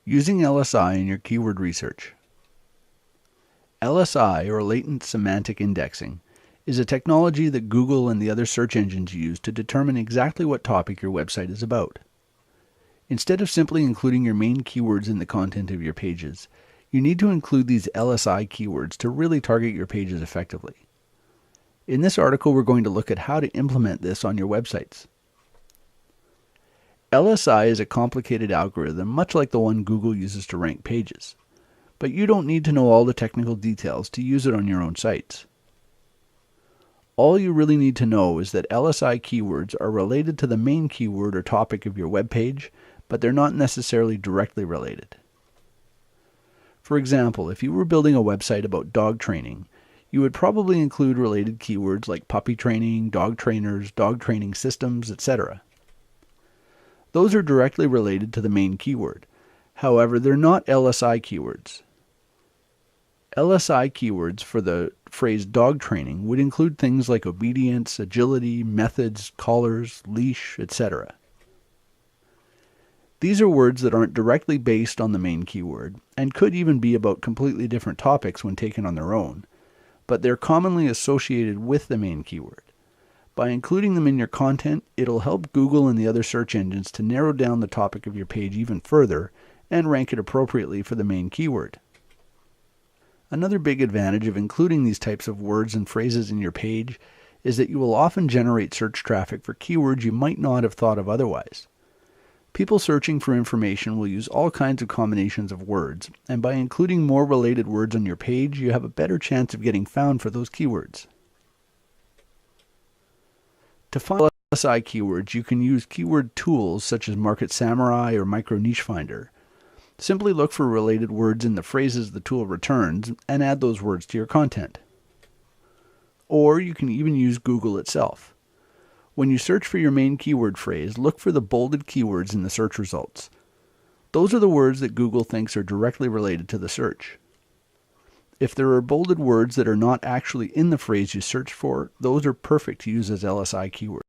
Using LSI in your keyword research. LSI, or Latent Semantic Indexing, is a technology that Google and the other search engines use to determine exactly what topic your website is about. Instead of simply including your main keywords in the content of your pages, you need to include these LSI keywords to really target your pages effectively. In this article, we're going to look at how to implement this on your websites. LSI is a complicated algorithm, much like the one Google uses to rank pages, but you don't need to know all the technical details to use it on your own sites. All you really need to know is that LSI keywords are related to the main keyword or topic of your web page, but they're not necessarily directly related. For example, if you were building a website about dog training, you would probably include related keywords like puppy training, dog trainers, dog training systems, etc. Those are directly related to the main keyword. However, they're not LSI keywords. LSI keywords for the phrase dog training would include things like obedience, agility, methods, collars, leash, etc. These are words that aren't directly based on the main keyword, and could even be about completely different topics when taken on their own, but they're commonly associated with the main keyword. By including them in your content, it'll help Google and the other search engines to narrow down the topic of your page even further and rank it appropriately for the main keyword. Another big advantage of including these types of words and phrases in your page is that you will often generate search traffic for keywords you might not have thought of otherwise. People searching for information will use all kinds of combinations of words, and by including more related words on your page, you have a better chance of getting found for those keywords. To find LSI keywords, you can use keyword tools such as Market Samurai or Micro Niche Finder. Simply look for related words in the phrases the tool returns and add those words to your content. Or you can even use Google itself. When you search for your main keyword phrase, look for the bolded keywords in the search results. Those are the words that Google thinks are directly related to the search. If there are bolded words that are not actually in the phrase you searched for, those are perfect to use as LSI keywords.